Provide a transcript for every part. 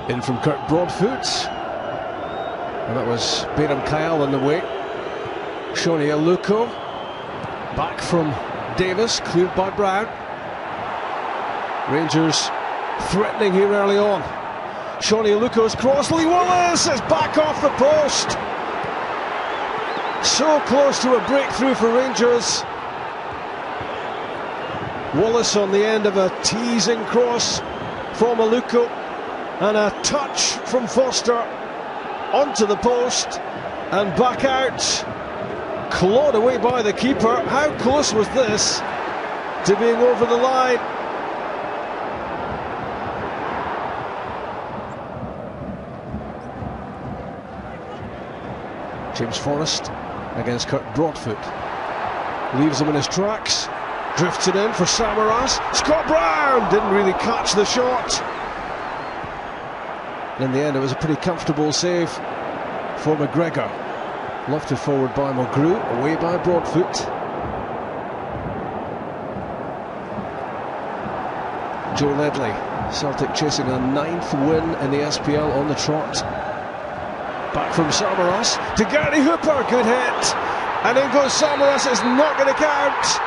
In from Kurt Broadfoot, and that was Bayram Kayal on the way. Seanie Aluko, back from Davis, cleared by Brown. Rangers threatening here early on. Seanie Aluko's cross, Lee Wallace is back off the post. So close to a breakthrough for Rangers. Wallace on the end of a teasing cross from Aluko. And a touch from Foster onto the post and back out. Clawed away by the keeper. How close was this to being over the line? James Forrest against Kurt Broadfoot. Leaves him in his tracks. Drifts it in for Samaras. Scott Brown didn't really catch the shot. In the end, it was a pretty comfortable save for McGregor. Lofted forward by Mulgrew, away by Broadfoot. Joe Ledley, Celtic chasing a 9th win in the SPL on the trot. Back from Samaras to Gary Hooper, good hit. And in goes Samaras, it's not going to count.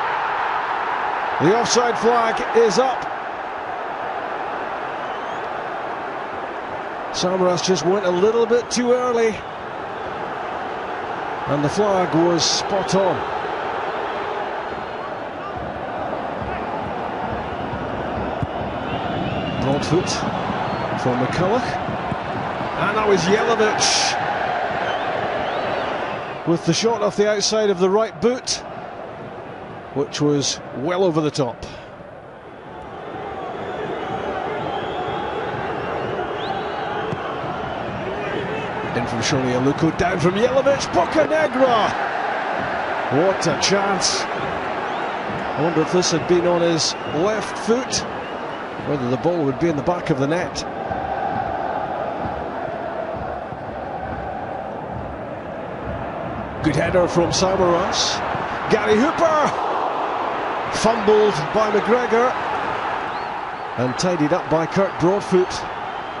The offside flag is up. Samaras just went a little bit too early, and the flag was spot on. Broadfoot for McCulloch, and that was Jelavic with the shot off the outside of the right boot, which was well over the top. In from Seanie Aluko, down from Jelavic, Bocanegra! What a chance! I wonder if this had been on his left foot, whether the ball would be in the back of the net. Good header from Samaras. Gary Hooper! Fumbled by McGregor and tidied up by Kurt Broadfoot.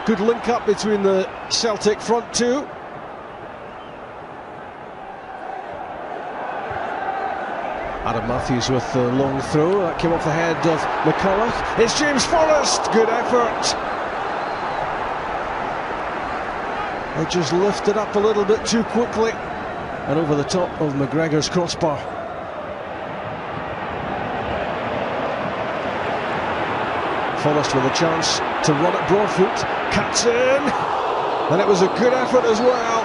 Good link up between the Celtic front two. Adam Matthews with the long throw. That came off the head of McCulloch. It's James Forrest. Good effort. They just lifted up a little bit too quickly and over the top of McGregor's crossbar. Forrest with a chance to run at Broadfoot. Cuts in, and it was a good effort as well.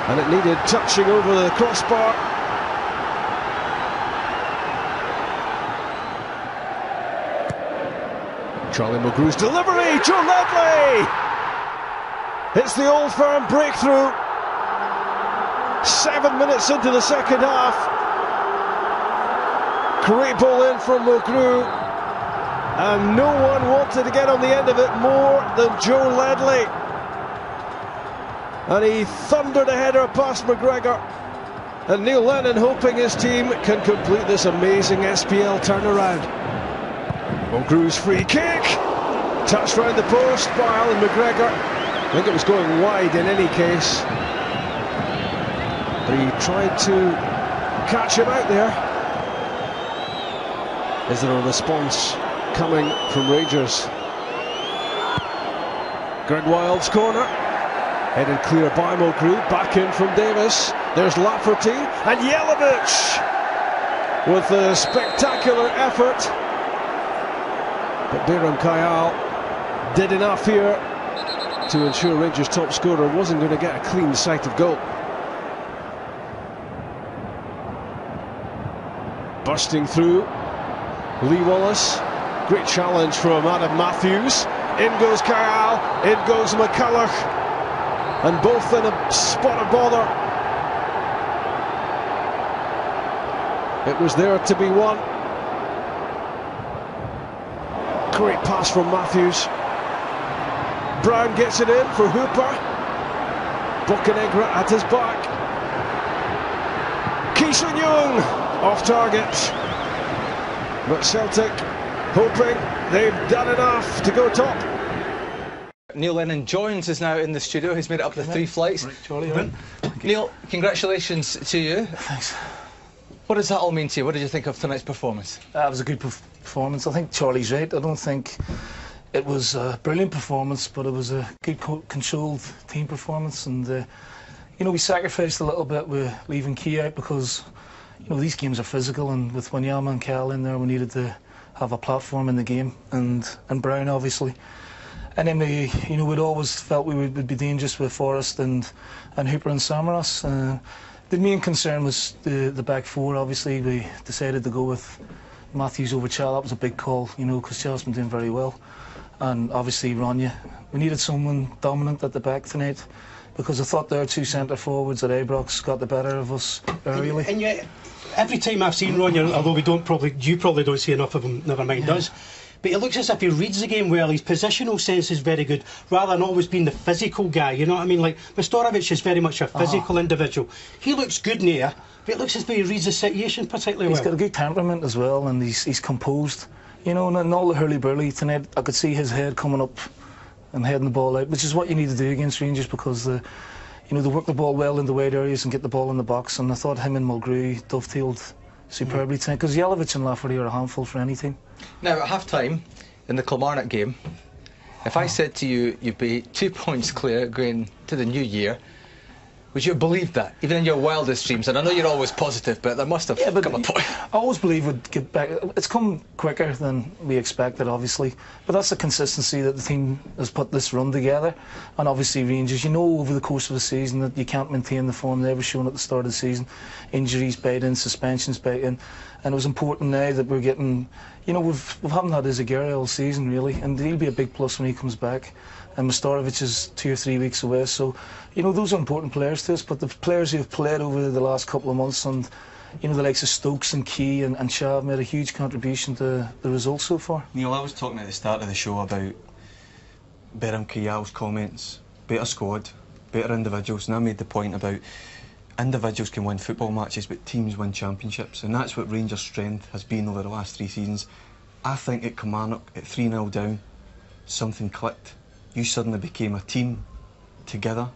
And it needed touching over the crossbar. Charlie Mulgrew's delivery, Joe Ledley! It's the Old Firm breakthrough. 7 minutes into the second half. Great ball in from Mulgrew. And no one wanted to get on the end of it more than Joe Ledley. And he thundered a header past McGregor. And Neil Lennon hoping his team can complete this amazing SPL turnaround. Mulgrew's free kick. Touched round the post by Alan McGregor. I think it was going wide in any case. But he tried to catch him out there. Is there a response coming from Rangers? Greg Wild's corner, headed clear by Mulgrew, back in from Davis. There's Lafferty and Jelavic with a spectacular effort, but Bayram Kayal did enough here to ensure Rangers' top scorer wasn't going to get a clean sight of goal. Bursting through, Lee Wallace. Great challenge from Adam Matthews. In goes Kayal, in goes McCulloch, and both in a spot of bother. It was there to be won. Great pass from Matthews. Brown gets it in for Hooper. Bocanegra at his back. Ki-Sung Young off target. But Celtic hoping they've done enough to go top. Neil Lennon-Jones is now in the studio. He's made it up the 3 flights. Right, Charlie, right. Neil, congratulations to you. Thanks. What does that all mean to you? What did you think of tonight's performance? That was a good performance. I think Charlie's right. I don't think it was a brilliant performance, but it was a good controlled team performance. And you know, we sacrificed a little bit with leaving Key out because, you know, these games are physical, and with Wanyama and Kyle in there, we needed to have a platform in the game, and Brown obviously. And then we, you know, we'd always felt we would be dangerous with Forrest and Hooper and Samaras. The main concern was the back four. Obviously, we decided to go with Matthews over Chal. That was a big call, you know, because Chal's been doing very well. And obviously Rania. We needed someone dominant at the back tonight, because I thought their 2 centre forwards at Ibrox got the better of us early. And yet, every time I've seen Rania, although you probably don't see enough of him, never mind us, but it looks as if he reads the game well. His positional sense is very good, rather than always being the physical guy, you know what I mean? Like, Mestorovic is very much a physical individual. He looks good in there, but it looks as if he reads the situation particularly well. He's got a good temperament as well, and he's composed. You know, and all the hurly-burly tonight, I could see his head coming up and heading the ball out, which is what you need to do against Rangers, because you know, they work the ball well in the wide areas and get the ball in the box, and I thought him and Mulgrew dovetailed superbly tonight, because Jelavic and Lafferty are a handful for any team. Now, at half-time, in the Kilmarnock game, if I said to you, you'd be 2 points clear going to the new year, would you have believed that, even in your wildest dreams? And I know you're always positive, but there must have come a point. I always believe we'd get back. It's come quicker than we expected, obviously, but that's the consistency that the team has put this run together. And obviously Rangers, you know, over the course of the season that you can't maintain the form they were showing at the start of the season. Injuries bite in, suspensions bite in, and it was important now that we're getting, you know, we haven't had Izagirre all season really, and he'll be a big plus when he comes back. And Mestorovic is 2 or 3 weeks away, so, you know, those are important players to us, but the players who have played over the last couple of months, and, you know, the likes of Stokes and Key and Shaw have made a huge contribution to the results so far. Neil, I was talking at the start of the show about Berham Kayal's comments, better squad, better individuals, and I made the point about individuals can win football matches, but teams win championships, and that's what Rangers' strength has been over the last 3 seasons. I think at Kilmarnock, at 3-0 down, something clicked. You suddenly became a team together,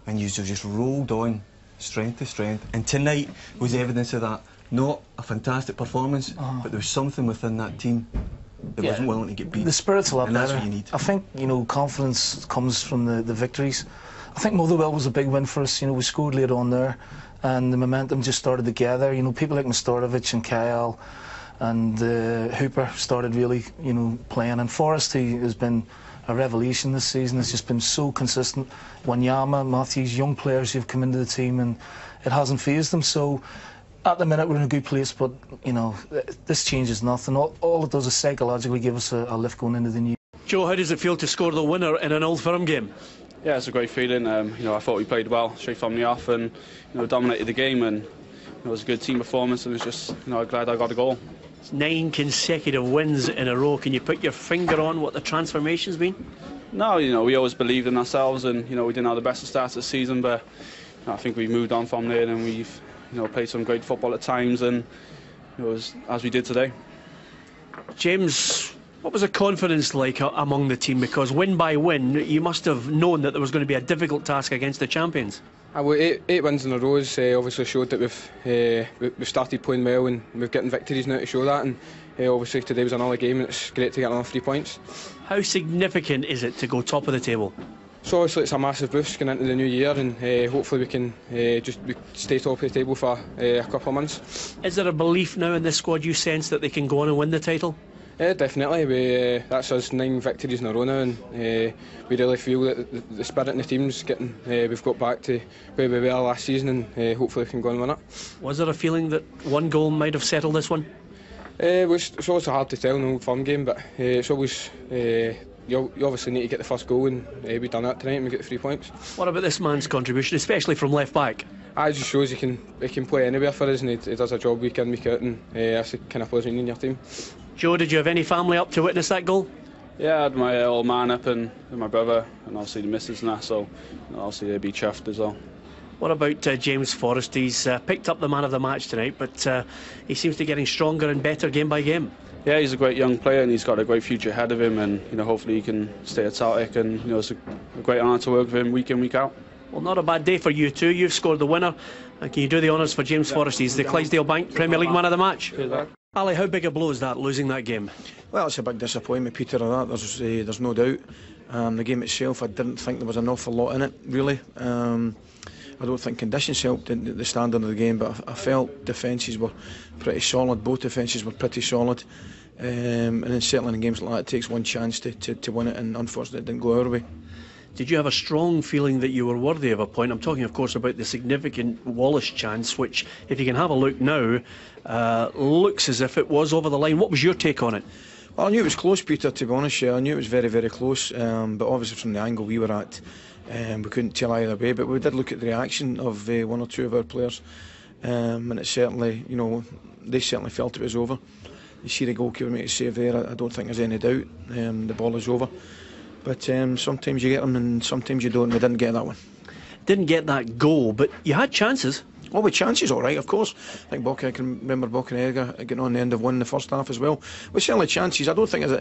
and you just rolled on strength to strength, and tonight was evidence of that. Not a fantastic performance, but there was something within that team that wasn't willing to get beat. The spirit's a lot better. That's what you need. I think, you know, confidence comes from the victories. I think Motherwell was a big win for us. You know, we scored late on there, and the momentum just started to gather. You know, people like Mestorovic and Kyle and Hooper started really, you know, playing, and Forrest, who has been a revelation this season, has just been so consistent. Wanyama, Matthews, young players who've come into the team, and it hasn't fazed them. So at the minute we're in a good place, but, you know, this changes nothing. All it does is psychologically give us a lift going into the new year. Joe, how does it feel to score the winner in an Old Firm game? Yeah, it's a great feeling. You know, I thought we played well straight from the off, and, you know, dominated the game, and it was a good team performance, and it was just, you know, glad I got a goal. It's 9 consecutive wins in a row. Can you put your finger on what the transformation's been? No, you know, we always believed in ourselves, and, you know, we didn't have the best of starts this season, but, you know, I think we moved on from there, and we've, you know, played some great football at times, and it was as we did today. James, what was the confidence like among the team? Because win by win, you must have known that there was going to be a difficult task against the champions. Well, eight wins in a row has obviously showed that we've started playing well, and we're getting victories now to show that, and obviously today was another game, and it's great to get another 3 points. How significant is it to go top of the table? So obviously it's a massive boost going into the new year, and hopefully we can just stay top of the table for a couple of months. Is there a belief now in this squad you sense that they can go on and win the title? Definitely. That's us 9 victories in a row now, and we really feel that the spirit in the team's getting. We've got back to where we were last season, and hopefully we can go and win it. Was there a feeling that one goal might have settled this one? It's always hard to tell in an Old Firm game, but it's always. You obviously need to get the first goal, and we've done that tonight, and we get the 3 points. What about this man's contribution, especially from left back? It just shows he can play anywhere for us, and he does a job week in, week out, and that's the kind of players we need in your team. Joe, did you have any family up to witness that goal? Yeah, I had my old man up and my brother, and obviously the missus and that, so, you know, obviously they'd be chuffed as well. What about James Forrest? He's picked up the man of the match tonight, but he seems to be getting stronger and better game by game. Yeah, he's a great young player and he's got a great future ahead of him, and hopefully he can stay at Celtic, and it's a great honour to work with him week in, week out. Well, not a bad day for you too. You've scored the winner. And can you do the honours for James Forrest? He's the Clydesdale Bank Premier League man of the match. Ali, how big a blow is that, losing that game? Well, it's a big disappointment, Peter, of that. There's no doubt. The game itself, I didn't think there was an awful lot in it, really. I don't think conditions helped the standard of the game, but I felt defences were pretty solid. Both defences were pretty solid. And then certainly in games like that, it takes one chance to win it, and unfortunately it didn't go our way. Did you have a strong feeling that you were worthy of a point? I'm talking, of course, about the significant Wallace chance, which, if you can have a look now, looks as if it was over the line. What was your take on it? Well, I knew it was close, Peter, to be honest. I knew it was very, very close, but obviously from the angle we were at, we couldn't tell either way. But we did look at the reaction of one or two of our players, and it certainly, they certainly felt it was over. You see the goalkeeper make a save there. I don't think there's any doubt the ball is over. But sometimes you get them and sometimes you don't. We didn't get that one. Didn't get that goal, but you had chances. Oh, with chances, all right, of course. I can remember Bokenegger getting on the end of one in the first half as well. With certainly chances, I don't think, as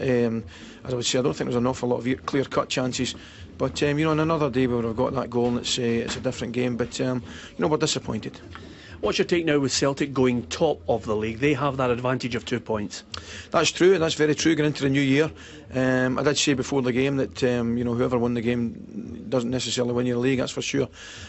I would say, I don't think there's an awful lot of clear-cut chances. But on another day we would have got that goal, and it's a different game. But we're disappointed. What's your take now with Celtic going top of the league? They have that advantage of 2 points. That's true, that's very true going into the new year. I did say before the game that whoever won the game doesn't necessarily win your league, that's for sure.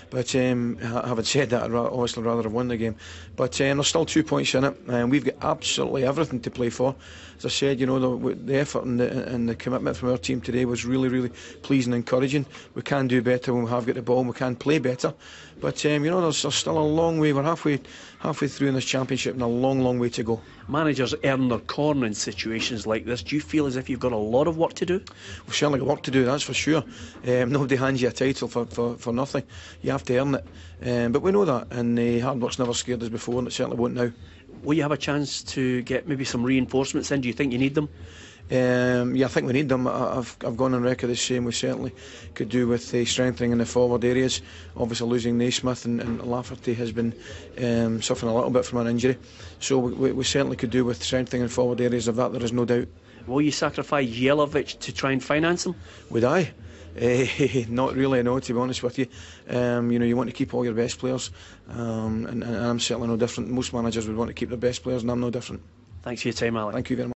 But having said that, I'd obviously rather have won the game. But there's still 2 points in it, and we've got absolutely everything to play for. As I said, the effort and the commitment from our team today was really, really pleasing and encouraging. We can do better when we have got the ball, and we can play better. But there's still a long way. We're halfway through in this championship, and a long, long way to go. Managers earn their corner in situations like this. Do you feel as if you've got a lot of work to do? We've certainly got work to do, that's for sure. Nobody hands you a title for nothing. You have to earn it. But we know that, and hard work's never scared us before, and it certainly won't now. Will you have a chance to get maybe some reinforcements in? Do you think you need them? Yeah, I think we need them. I've gone on record as saying we certainly could do with strengthening in the forward areas. Obviously losing Naismith and Lafferty has been suffering a little bit from an injury, so we certainly could do with strengthening in forward areas of that, there is no doubt. Will you sacrifice Jelavic to try and finance him? Would I? Not really, no, to be honest with you. You want to keep all your best players, and I'm certainly no different. Most managers would want to keep their best players, and I'm no different. Thanks for your time, Alec. Thank you very much.